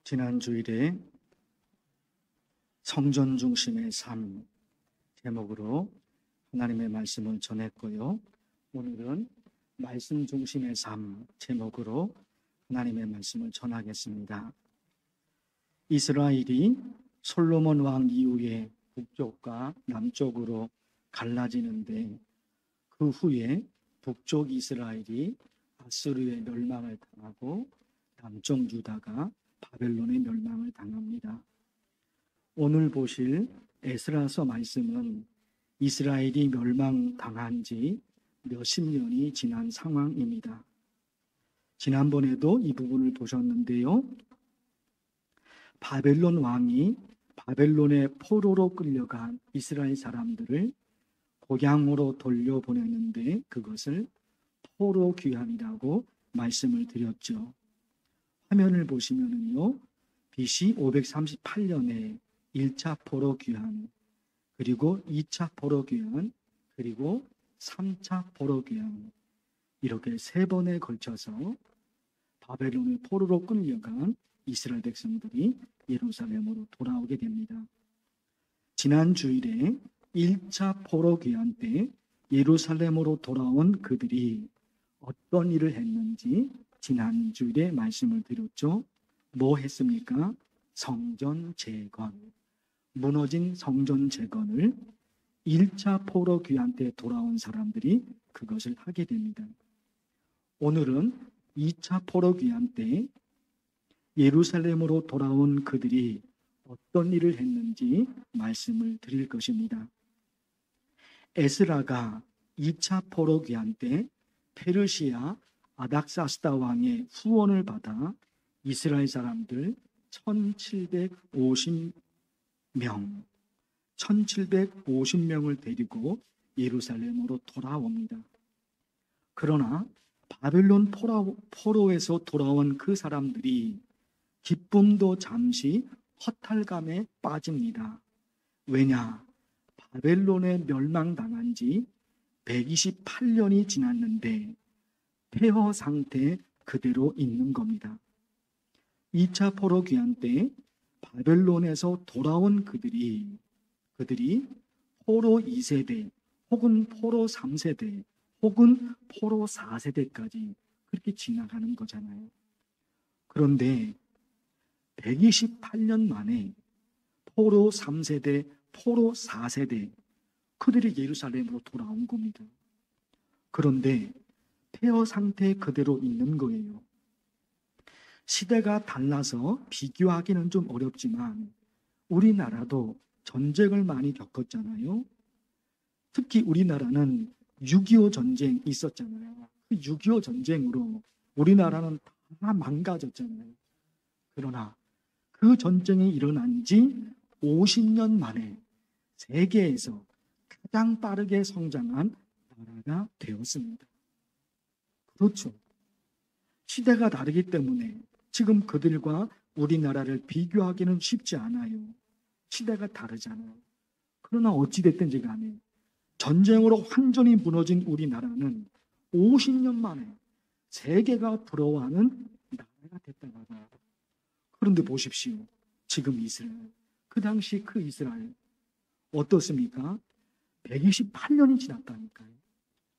지난 주일에 성전 중심의 삶 제목으로 하나님의 말씀을 전했고요. 오늘은 말씀 중심의 삶 제목으로 하나님의 말씀을 전하겠습니다. 이스라엘이 솔로몬 왕 이후에 북쪽과 남쪽으로 갈라지는데 그 후에 북쪽 이스라엘이 아수르의 멸망을 당하고 남쪽 유다가 바벨론의 멸망을 당합니다. 오늘 보실 에스라서 말씀은 이스라엘이 멸망당한 지 몇십 년이 지난 상황입니다. 지난번에도 이 부분을 보셨는데요. 바벨론 왕이 바벨론의 포로로 끌려간 이스라엘 사람들을 고향으로 돌려보내는데 그것을 포로 귀환이라고 말씀을 드렸죠. 화면을 보시면은요, BC 538년에 1차 포로 귀환, 그리고 2차 포로 귀환, 그리고 3차 포로 귀환, 이렇게 세 번에 걸쳐서 바벨론의 포로로 끌려간 이스라엘 백성들이 예루살렘으로 돌아오게 됩니다. 지난 주일에 1차 포로 귀환 때 예루살렘으로 돌아온 그들이 어떤 일을 했는지 지난 주일에 말씀을 드렸죠. 뭐 했습니까? 성전 재건, 무너진 성전 재건을 1차 포로 귀환 때 돌아온 사람들이 그것을 하게 됩니다. 오늘은 2차 포로 귀환 때 예루살렘으로 돌아온 그들이 어떤 일을 했는지 말씀을 드릴 것입니다. 에스라가 2차 포로 귀환 때 페르시아 아닥사스다 왕의 후원을 받아 이스라엘 사람들 1750명을 데리고 예루살렘으로 돌아옵니다. 그러나 바벨론 포로에서 돌아온 그 사람들이 기쁨도 잠시 허탈감에 빠집니다. 왜냐? 바벨론에 멸망당한 지 128년이 지났는데 폐허 상태 그대로 있는 겁니다. 2차 포로 귀환 때 바벨론에서 돌아온 그들이 포로 2세대 혹은 포로 3세대 혹은 포로 4세대까지 그렇게 지나가는 거잖아요. 그런데 128년 만에 포로 3세대, 포로 4세대 그들이 예루살렘으로 돌아온 겁니다. 그런데 폐허 상태 그대로 있는 거예요. 시대가 달라서 비교하기는 좀 어렵지만 우리나라도 전쟁을 많이 겪었잖아요. 특히 우리나라는 6.25 전쟁 있었잖아요. 그 6.25 전쟁으로 우리나라는 다 망가졌잖아요. 그러나 그 전쟁이 일어난 지 50년 만에 세계에서 가장 빠르게 성장한 나라가 되었습니다. 그렇죠. 시대가 다르기 때문에 지금 그들과 우리나라를 비교하기는 쉽지 않아요. 시대가 다르잖아요. 그러나 어찌됐든지 간에 전쟁으로 완전히 무너진 우리나라는 50년 만에 세계가 부러워하는 나라가 됐다고 합니다. 그런데 보십시오. 지금 이스라엘, 그 당시 그 이스라엘 어떻습니까? 128년이 지났다니까요.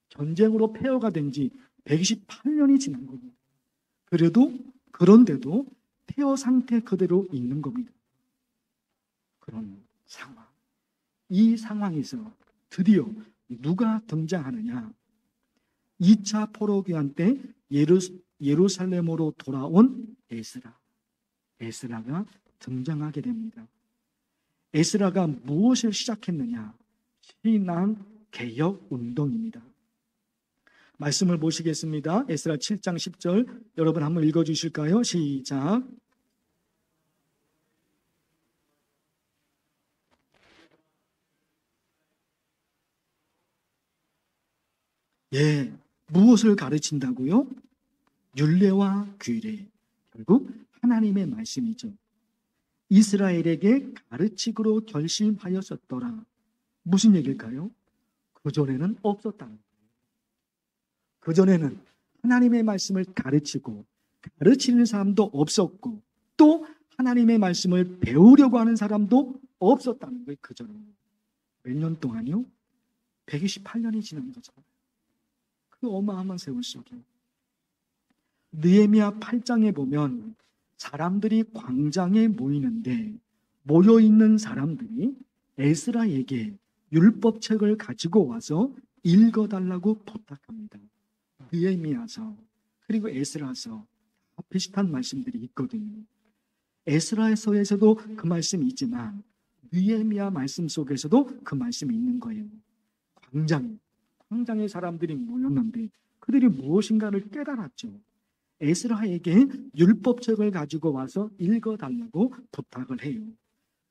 전쟁으로 폐허가 된 지 128년이 지난 겁니다. 그런데도 폐허 상태 그대로 있는 겁니다. 그런 상황. 이 상황에서 드디어 누가 등장하느냐? 2차 포로 귀환 때 예루살렘으로 돌아온 에스라가 등장하게 됩니다. 에스라가 무엇을 시작했느냐? 신앙 개혁 운동입니다. 말씀을 보시겠습니다. 에스라 7장 10절 여러분 한번 읽어주실까요? 시작. 예, 무엇을 가르친다고요? 율례와 규례, 결국 하나님의 말씀이죠. 이스라엘에게 가르치기로 결심하였었더라. 무슨 얘기일까요? 그전에는 없었다는 거예요. 그전에는 하나님의 말씀을 가르치고 가르치는 사람도 없었고 또 하나님의 말씀을 배우려고 하는 사람도 없었다는 거예요. 그전에 몇 년 동안요? 128년이 지난 거죠. 그 어마어마한 세월 속에 느헤미야 8장에 보면 사람들이 광장에 모이는데 모여있는 사람들이 에스라에게 율법책을 가지고 와서 읽어달라고 부탁합니다. 느헤미야서 그리고 에스라서 비슷한 말씀들이 있거든요. 에스라서에서도 그 말씀이 있지만 느헤미야 말씀 속에서도 그 말씀이 있는 거예요. 광장에 사람들이 모였는데 그들이 무엇인가를 깨달았죠. 에스라에게 율법책을 가지고 와서 읽어달라고 부탁을 해요.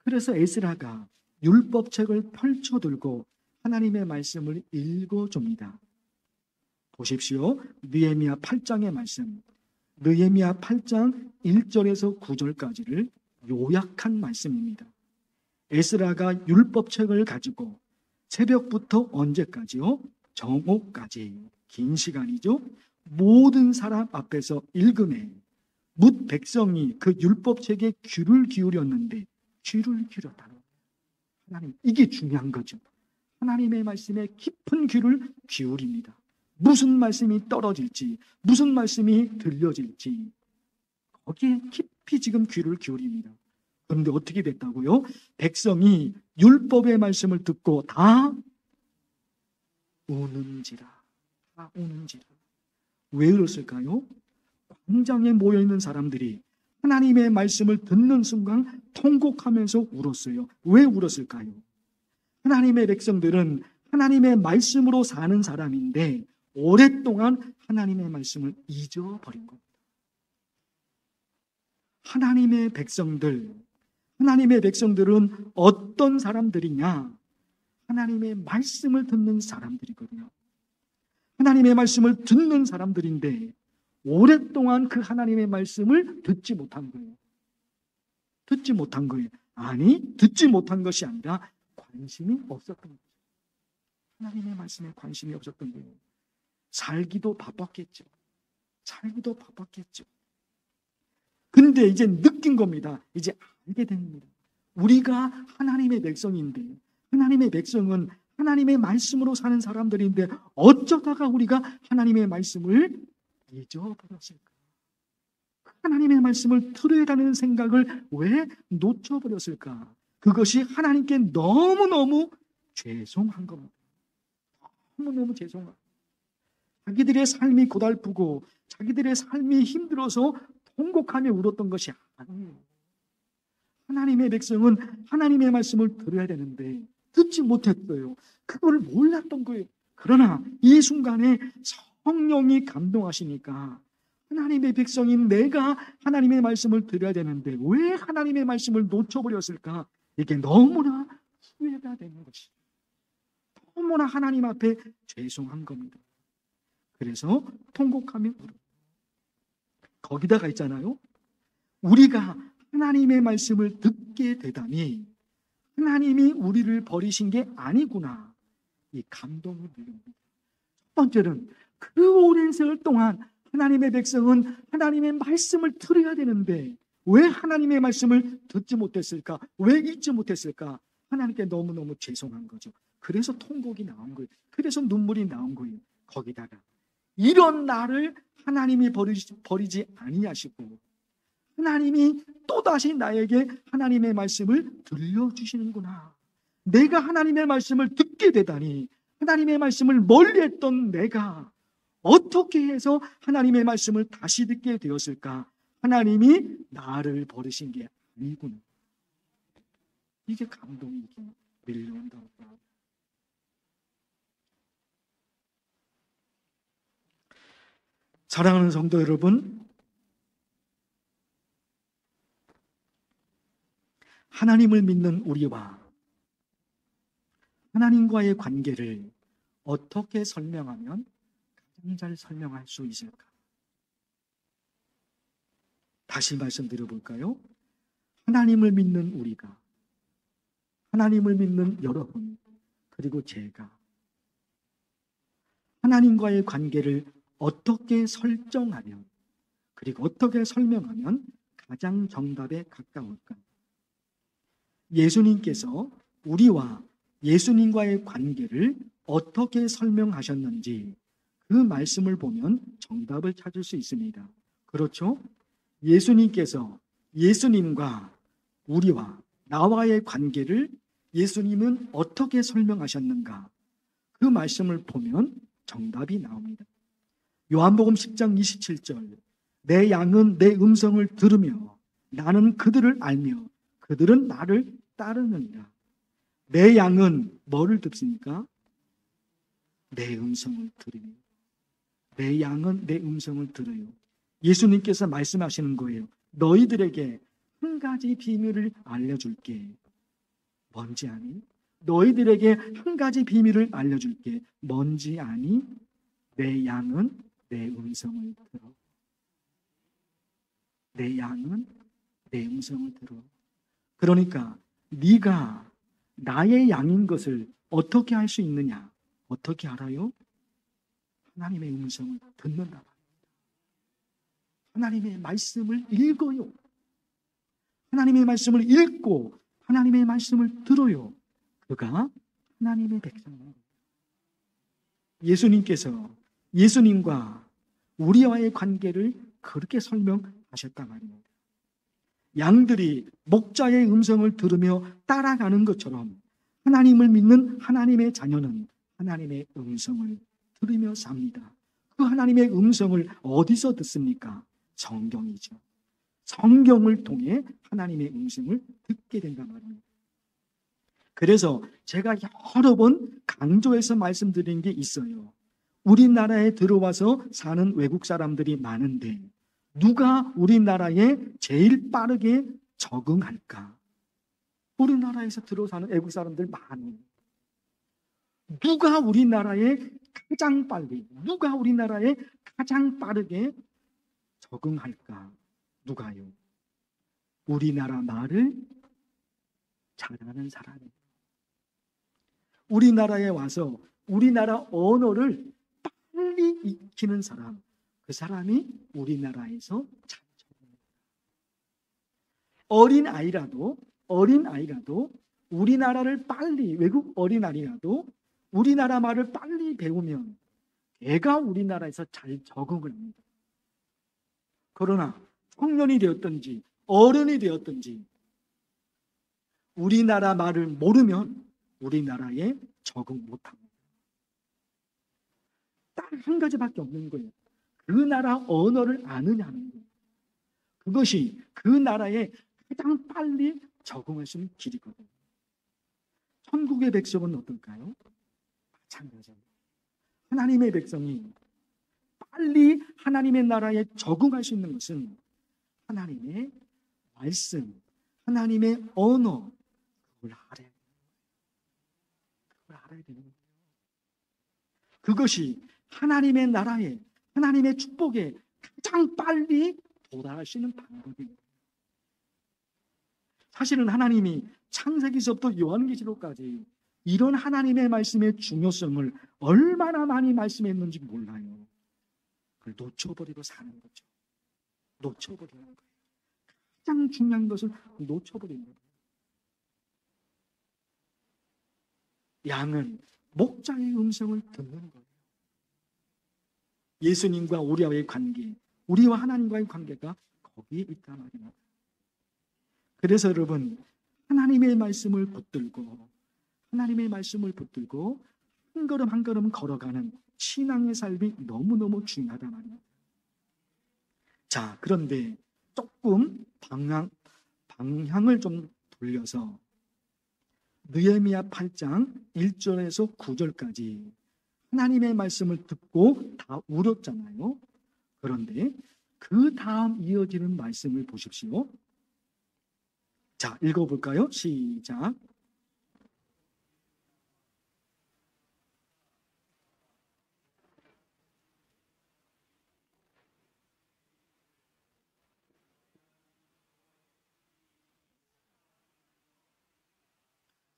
그래서 에스라가 율법책을 펼쳐들고 하나님의 말씀을 읽어줍니다. 보십시오. 느헤미야 8장의 말씀. 느헤미야 8장 1절에서 9절까지를 요약한 말씀입니다. 에스라가 율법책을 가지고 새벽부터 언제까지요? 정오까지 긴 시간이죠. 모든 사람 앞에서 읽음에 뭇 백성이 그 율법책에 귀를 기울였는데 귀를 기울였다는 거예요. 하나님, 이게 중요한 거죠. 하나님의 말씀에 깊은 귀를 기울입니다. 무슨 말씀이 떨어질지, 무슨 말씀이 들려질지 거기에 깊이 지금 귀를 기울입니다. 그런데 어떻게 됐다고요? 백성이 율법의 말씀을 듣고 다 우는지라. 왜 그랬을까요? 광장에 모여있는 사람들이 하나님의 말씀을 듣는 순간 통곡하면서 울었어요. 왜 울었을까요? 하나님의 백성들은 하나님의 말씀으로 사는 사람인데 오랫동안 하나님의 말씀을 잊어버린 겁니다. 하나님의 백성들은 어떤 사람들이냐? 하나님의 말씀을 듣는 사람들이거든요. 하나님의 말씀을 듣는 사람들인데 오랫동안 그 하나님의 말씀을 듣지 못한 거예요. 아니, 듣지 못한 것이 아니라 관심이 없었던 거예요. 하나님의 말씀에 관심이 없었던 거예요. 살기도 바빴겠죠. 근데 이제 느낀 겁니다. 이제 알게 됩니다. 우리가 하나님의 백성인데, 하나님의 백성은 하나님의 말씀으로 사는 사람들인데 어쩌다가 우리가 하나님의 말씀을 잊어버렸을까? 하나님의 말씀을 들어야 하는 생각을 왜 놓쳐버렸을까? 그것이 하나님께 너무너무 죄송한 겁니다. 너무너무 죄송한. 자기들의 삶이 고달프고 자기들의 삶이 힘들어서 통곡하며 울었던 것이 아니에요. 하나님의 백성은 하나님의 말씀을 들어야 되는데 듣지 못했어요. 그걸 몰랐던 거예요. 그러나 이 순간에 성령이 감동하시니까 하나님의 백성인 내가 하나님의 말씀을 들어야 되는데 왜 하나님의 말씀을 놓쳐버렸을까? 이게 너무나 후회가 되는 것이, 너무나 하나님 앞에 죄송한 겁니다. 그래서 통곡하며 울어요. 거기다가 있잖아요. 우리가 하나님의 말씀을 듣게 되다니 하나님이 우리를 버리신 게 아니구나. 이 감동을 누립니다. 첫 번째는 그 오랜 세월 동안 하나님의 백성은 하나님의 말씀을 들어야 되는데 왜 하나님의 말씀을 듣지 못했을까? 왜 읽지 못했을까? 하나님께 너무너무 죄송한 거죠. 그래서 통곡이 나온 거예요. 그래서 눈물이 나온 거예요. 거기다가 이런 나를 하나님이 버리지 아니하시고 하나님이 또다시 나에게 하나님의 말씀을 들려주시는구나. 내가 하나님의 말씀을 듣게 되다니 하나님의 말씀을 멀리했던 내가 어떻게 해서 하나님의 말씀을 다시 듣게 되었을까? 하나님이 나를 버리신 게 아니구나. 이게 감동이 밀려온다고. 사랑하는 성도 여러분, 하나님을 믿는 우리와 하나님과의 관계를 어떻게 설명하면 가장 잘 설명할 수 있을까? 다시 말씀드려볼까요? 하나님을 믿는 우리가, 하나님을 믿는 여러분, 그리고 제가 하나님과의 관계를 어떻게 설정하면, 그리고 어떻게 설명하면 가장 정답에 가까울까? 예수님께서 우리와 예수님과의 관계를 어떻게 설명하셨는지 그 말씀을 보면 정답을 찾을 수 있습니다. 그렇죠? 예수님께서 예수님과 우리와 나와의 관계를 예수님은 어떻게 설명하셨는가? 그 말씀을 보면 정답이 나옵니다. 요한복음 10장 27절, 내 양은 내 음성을 들으며 나는 그들을 알며 그들은 나를 따르느니라. 내 양은 뭐를 듣습니까? 내 음성을 들으며. 내 양은 내 음성을 들어요. 예수님께서 말씀하시는 거예요. 너희들에게 한 가지 비밀을 알려줄게. 뭔지 아니? 너희들에게 한 가지 비밀을 알려줄게. 뭔지 아니? 내 양은 내 음성을 들어. 내 양은 내 음성을 들어. 그러니까 네가 나의 양인 것을 어떻게 알 수 있느냐? 어떻게 알아요? 하나님의 음성을 듣는다. 하나님의 말씀을 읽어요. 하나님의 말씀을 읽고 하나님의 말씀을 들어요. 그가 하나님의 백성입니다. 예수님께서 예수님과 우리와의 관계를 그렇게 설명하셨단 말입니다. 양들이 목자의 음성을 들으며 따라가는 것처럼 하나님을 믿는 하나님의 자녀는 하나님의 음성을 들으며 삽니다. 그 하나님의 음성을 어디서 듣습니까? 성경이죠. 성경을 통해 하나님의 음성을 듣게 된단 말입니다. 그래서 제가 여러 번 강조해서 말씀드린 게 있어요. 우리나라에 들어와서 사는 외국 사람들이 많은데 누가 우리나라에 제일 빠르게 적응할까? 우리나라에서 들어 사는 외국 사람들 많이. 누가 우리나라에 가장 빨리, 누가 우리나라에 가장 빠르게 적응할까? 누가요? 우리나라 말을 잘하는 사람이에요. 우리나라에 와서 우리나라 언어를 빨리 익히는 사람, 그 사람이 우리나라에서 잘 적응합니다. 어린아이라도 우리나라를 빨리, 외국 어린아이라도 우리나라 말을 빨리 배우면 애가 우리나라에서 잘 적응을 합니다. 그러나 청년이 되었든지 어른이 되었든지 우리나라 말을 모르면 우리나라에 적응 못합니다. 딱 한 가지밖에 없는 거예요. 그 나라 언어를 아느냐는 거예요. 그것이 그 나라에 가장 빨리 적응할 수 있는 길이거든요. 천국의 백성은 어떨까요? 마찬가지입니다. 하나님의 백성이 빨리 하나님의 나라에 적응할 수 있는 것은 하나님의 말씀, 하나님의 언어, 그걸 알아야 되는 거예요. 그것이 하나님의 나라에, 하나님의 축복에 가장 빨리 도달할 수 있는 방법입니다. 사실은 하나님이 창세기서부터 요한계시록까지 이런 하나님의 말씀의 중요성을 얼마나 많이 말씀했는지 몰라요. 그걸 놓쳐버리고 사는 거죠. 놓쳐버리는 거예요. 가장 중요한 것을 놓쳐버리는 거예요. 양은 목자의 음성을 듣는 거예요. 예수님과 우리와의 관계, 우리와 하나님과의 관계가 거기에 있단 말입니다. 그래서 여러분, 하나님의 말씀을 붙들고 한 걸음 한 걸음 걸어가는 신앙의 삶이 너무너무 중요하단 말입니다. 자, 그런데 조금 방향을 좀 돌려서 느헤미야 8장 1절에서 9절까지 하나님의 말씀을 듣고 다 울었잖아요. 그런데 그 다음 이어지는 말씀을 보십시오. 자, 읽어볼까요? 시작.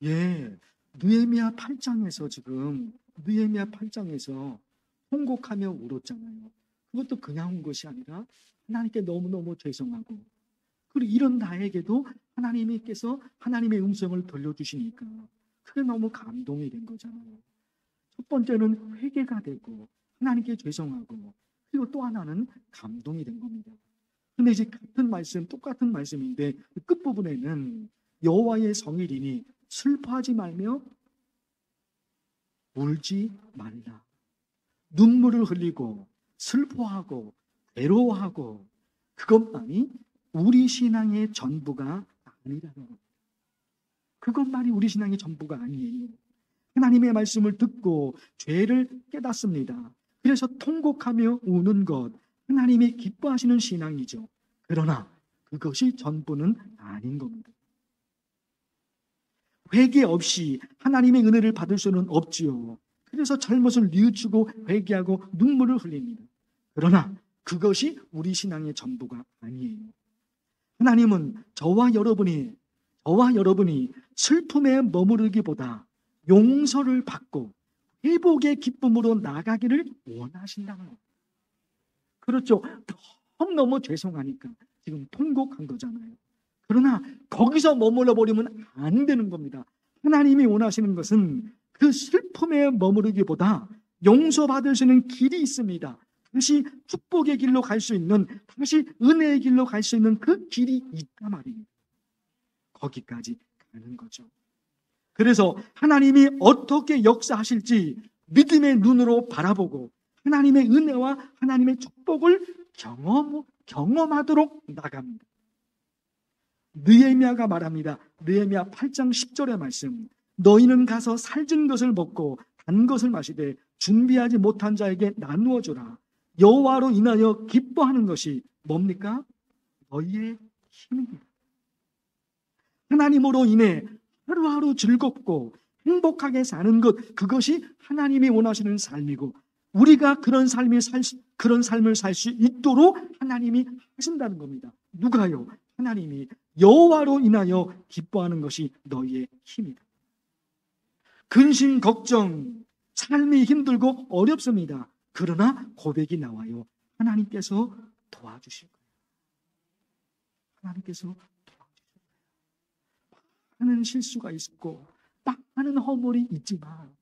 예, 느헤미야 8장에서 통곡하며 울었잖아요. 그것도 그냥 온 것이 아니라 하나님께 너무너무 죄송하고 그리고 이런 나에게도 하나님께서 하나님의 음성을 들려주시니까 그게 너무 감동이 된 거잖아요. 첫 번째는 회개가 되고 하나님께 죄송하고, 그리고 또 하나는 감동이 된 겁니다. 근데 이제 똑같은 말씀인데 끝부분에는 여호와의 성일이니 슬퍼하지 말며 울지 말라. 눈물을 흘리고 슬퍼하고 괴로워하고 그것만이 우리 신앙의 전부가 아니라는 겁니다. 그것만이 우리 신앙의 전부가 아니에요. 하나님의 말씀을 듣고 죄를 깨닫습니다. 그래서 통곡하며 우는 것, 하나님이 기뻐하시는 신앙이죠. 그러나 그것이 전부는 아닌 겁니다. 회개 없이 하나님의 은혜를 받을 수는 없지요. 그래서 잘못을 뉘우치고 회개하고 눈물을 흘립니다. 그러나 그것이 우리 신앙의 전부가 아니에요. 하나님은 저와 여러분이 슬픔에 머무르기보다 용서를 받고 회복의 기쁨으로 나가기를 원하신다는 거예요. 그렇죠. 너무 죄송하니까 지금 통곡한 거잖아요. 그러나 거기서 머물러 버리면 안 되는 겁니다. 하나님이 원하시는 것은 그 슬픔에 머무르기보다 용서받을 수 있는 길이 있습니다. 다시 축복의 길로 갈 수 있는, 다시 은혜의 길로 갈 수 있는 그 길이 있단 말입니다. 거기까지 가는 거죠. 그래서 하나님이 어떻게 역사하실지 믿음의 눈으로 바라보고 하나님의 은혜와 하나님의 축복을 경험하도록 나갑니다. 느헤미야가 말합니다. 느헤미야 8장 10절의 말씀. 너희는 가서 살진 것을 먹고 단 것을 마시되 준비하지 못한 자에게 나누어 주라. 여호와로 인하여 기뻐하는 것이 뭡니까? 너희의 힘입니다. 하나님으로 인해 하루하루 즐겁고 행복하게 사는 것, 그것이 하나님이 원하시는 삶이고, 우리가 그런 삶을 살 수 있도록 하나님이 하신다는 겁니다. 누가요? 하나님이 여호와로 인하여 기뻐하는 것이 너희의 힘이다. 근심, 걱정, 삶이 힘들고 어렵습니다. 그러나 고백이 나와요. 하나님께서 도와주실 거예요. 하나님께서 도와주실 거예요. 많은 실수가 있고 많은 허물이 있지만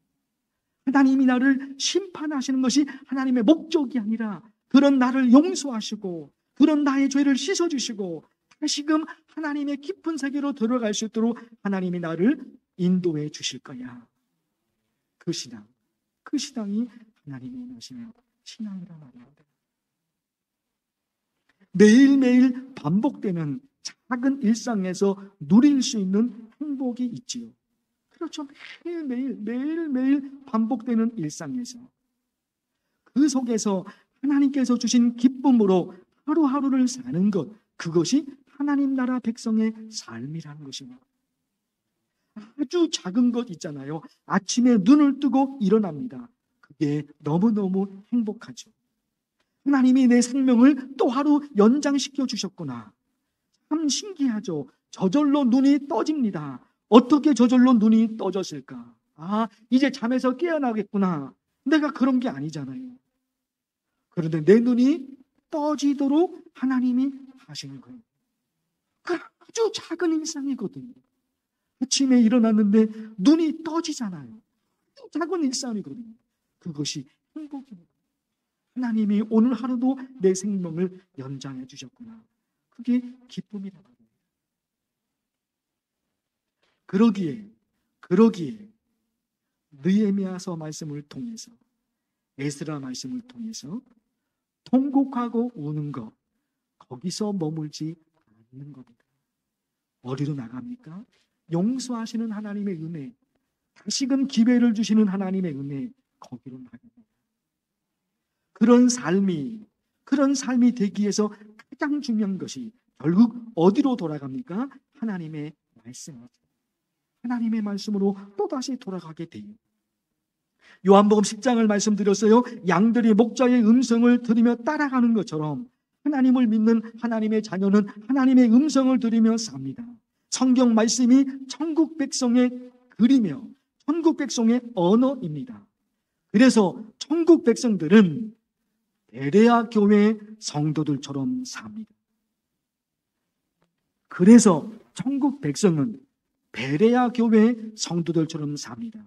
하나님이 나를 심판하시는 것이 하나님의 목적이 아니라, 그런 나를 용서하시고 그런 나의 죄를 씻어주시고 다시금 하나님의 깊은 세계로 들어갈 수 있도록 하나님이 나를 인도해 주실 거야. 그 신앙이 하나님이 원하시는 신앙이란 말입니다. 매일매일 반복되는 작은 일상에서 누릴 수 있는 행복이 있지요. 그렇죠. 매일매일 반복되는 일상에서, 그 속에서 하나님께서 주신 기쁨으로 하루하루를 사는 것, 그것이 하나님 나라 백성의 삶이라는 것입니다. 아주 작은 것 있잖아요. 아침에 눈을 뜨고 일어납니다. 그게 너무너무 행복하죠. 하나님이 내 생명을 또 하루 연장시켜 주셨구나. 참 신기하죠. 저절로 눈이 떠집니다. 어떻게 저절로 눈이 떠졌을까? 이제 잠에서 깨어나겠구나. 내가 그런 게 아니잖아요. 그런데 내 눈이 떠지도록 하나님이 하시는 거예요. 그 아주 작은 일상이거든요. 아침에 일어났는데 눈이 떠지잖아요. 아주 작은 일상이거든요. 그것이 행복입니다. 하나님이 오늘 하루도 내 생명을 연장해 주셨구나. 그게 기쁨이라고 합니다. 그러기에 느헤미야서 말씀을 통해서, 에스라 말씀을 통해서 통곡하고 우는 것, 거기서 머물지 않는 겁니다. 어디로 나갑니까? 용서하시는 하나님의 은혜, 다시금 기회를 주시는 하나님의 은혜, 거기로 나갑니다. 그런 삶이 되기 위해서 가장 중요한 것이 결국 어디로 돌아갑니까? 하나님의 말씀이죠. 하나님의 말씀으로 또다시 돌아가게 돼요. 요한복음 10장을 말씀드렸어요. 양들이 목자의 음성을 들으며 따라가는 것처럼 하나님을 믿는 하나님의 자녀는 하나님의 음성을 들으며 삽니다. 성경 말씀이 천국 백성의 글이며 천국 백성의 언어입니다. 그래서 천국 백성들은 베레아 교회 성도들처럼 삽니다. 그래서 천국 백성은 베레아 교회 성도들처럼 삽니다.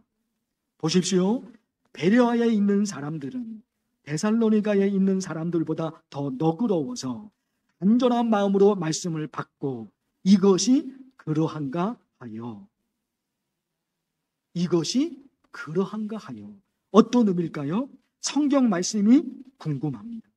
보십시오. 베레아에 있는 사람들은 데살로니가에 있는 사람들보다 더 너그러워서 간절한 마음으로 말씀을 받고 이것이 그러한가 하여. 어떤 의미일까요? 성경 말씀이 궁금합니다.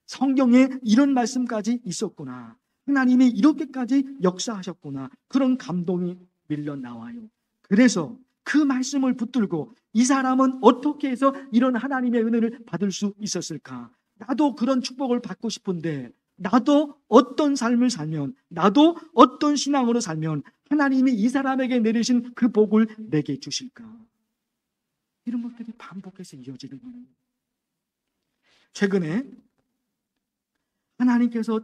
성경에 이런 말씀까지 있었구나. 하나님이 이렇게까지 역사하셨구나. 그런 감동이 밀려 나와요. 그래서 그 말씀을 붙들고 이 사람은 어떻게 해서 이런 하나님의 은혜를 받을 수 있었을까? 나도 그런 축복을 받고 싶은데, 나도 어떤 삶을 살면, 나도 어떤 신앙으로 살면 하나님이 이 사람에게 내리신 그 복을 내게 주실까? 이런 것들이 반복해서 이어지는 거예요. 최근에 하나님께서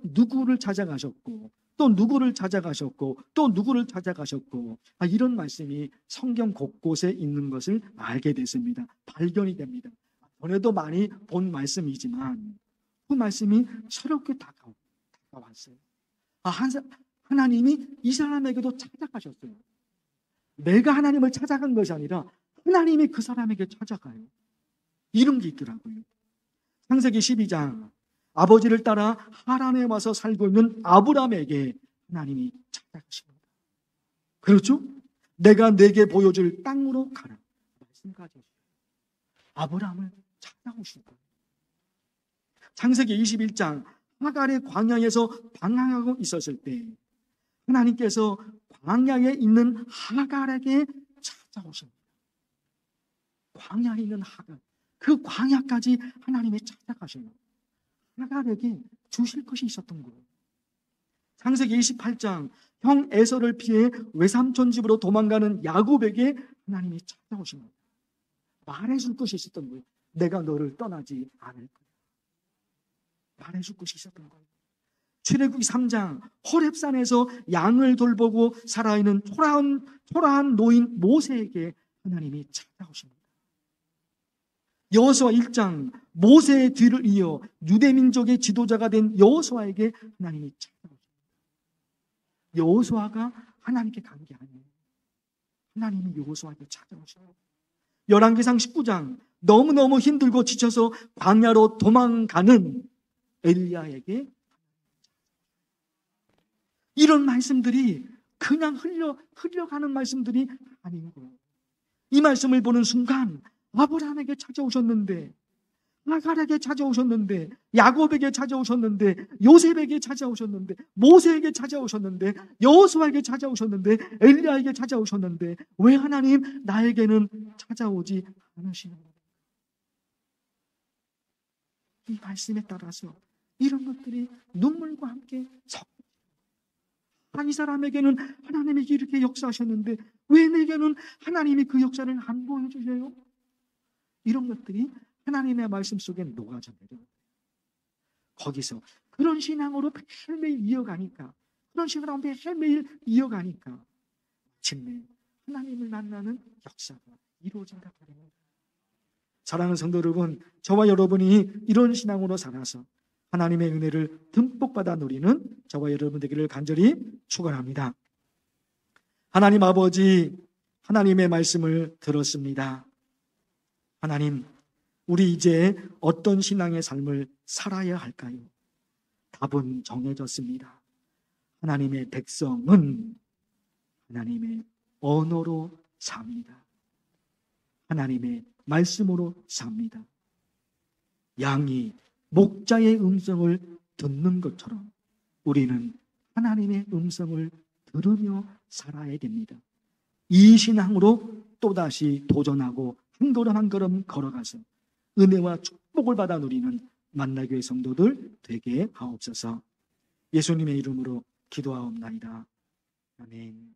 누구를 찾아가셨고 또 누구를 찾아가셨고 또 누구를 찾아가셨고, 이런 말씀이 성경 곳곳에 있는 것을 알게 됐습니다. 발견이 됩니다. 전에도 많이 본 말씀이지만 그 말씀이 새롭게 다가왔어요. 하나님이 이 사람에게도 찾아가셨어요. 내가 하나님을 찾아간 것이 아니라 하나님이 그 사람에게 찾아가요. 이런 게 있더라고요. 창세기 12장, 아버지를 따라 하란에 와서 살고 있는 아브라함에게 하나님이 찾아가십니다. 그렇죠? 내가 내게 보여줄 땅으로 가라 말씀까지 아브라함을 찾아오신 거예요. 창세기 21장, 하갈의 광야에서 방황하고 있었을 때 하나님께서 광야에 있는 하갈에게 찾아오십니다. 광야에 있는 하갈, 그 광야까지 하나님이 찾아가셔요. 하갈에게 주실 것이 있었던 거예요. 창세기 28장, 형 에서를 피해 외삼촌 집으로 도망가는 야곱에게 하나님이 찾아오십니다. 말해줄 것이 있었던 거예요. 내가 너를 떠나지 않을 거야. 말해줄 것이 있었던 거예요. 출애굽기 3장, 호렙산에서 양을 돌보고 살아있는 초라한 노인 모세에게 하나님이 찾아오십니다. 여호수아 1장, 모세의 뒤를 이어 유대민족의 지도자가 된 여호수아에게 하나님이 찾아오십니다. 여호수아가 하나님께 간 게 아니에요. 하나님이 여호수아에게 찾아오셔요. 열왕기상 19장, 너무너무 힘들고 지쳐서 광야로 도망가는 엘리야에게, 이런 말씀들이 그냥 흘려가는 말씀들이 아닌 거예요. 이 말씀을 보는 순간 아브라함에게 찾아오셨는데, 하갈에게 찾아오셨는데, 야곱에게 찾아오셨는데, 요셉에게 찾아오셨는데, 모세에게 찾아오셨는데, 여호수아에게 찾아오셨는데, 엘리야에게 찾아오셨는데 왜 하나님 나에게는 찾아오지 않으시는 거예요? 이 말씀에 따라서 이런 것들이 눈물과 함께 이 사람에게는 하나님이 이렇게 역사하셨는데 왜 내게는 하나님이 그 역사를 안 보여주세요? 이런 것들이 하나님의 말씀 속에 녹아져 내려요. 거기서 그런 신앙으로 매일매일 이어가니까, 마침내 하나님을 만나는 역사가 이루어진다. 사랑하는 성도 여러분, 저와 여러분이 이런 신앙으로 살아서 하나님의 은혜를 듬뿍 받아 누리는 저와 여러분 되기를 간절히 축원합니다. 하나님 아버지, 하나님의 말씀을 들었습니다. 하나님, 우리 이제 어떤 신앙의 삶을 살아야 할까요? 답은 정해졌습니다. 하나님의 백성은 하나님의 언어로 삽니다. 하나님의 말씀으로 삽니다. 양이 목자의 음성을 듣는 것처럼 우리는 하나님의 음성을 들으며 살아야 됩니다. 이 신앙으로 또다시 도전하고 한 걸음 한 걸음 걸어가서 은혜와 축복을 받아 누리는 만나교회 성도들 되게 하옵소서. 예수님의 이름으로 기도하옵나이다. 아멘.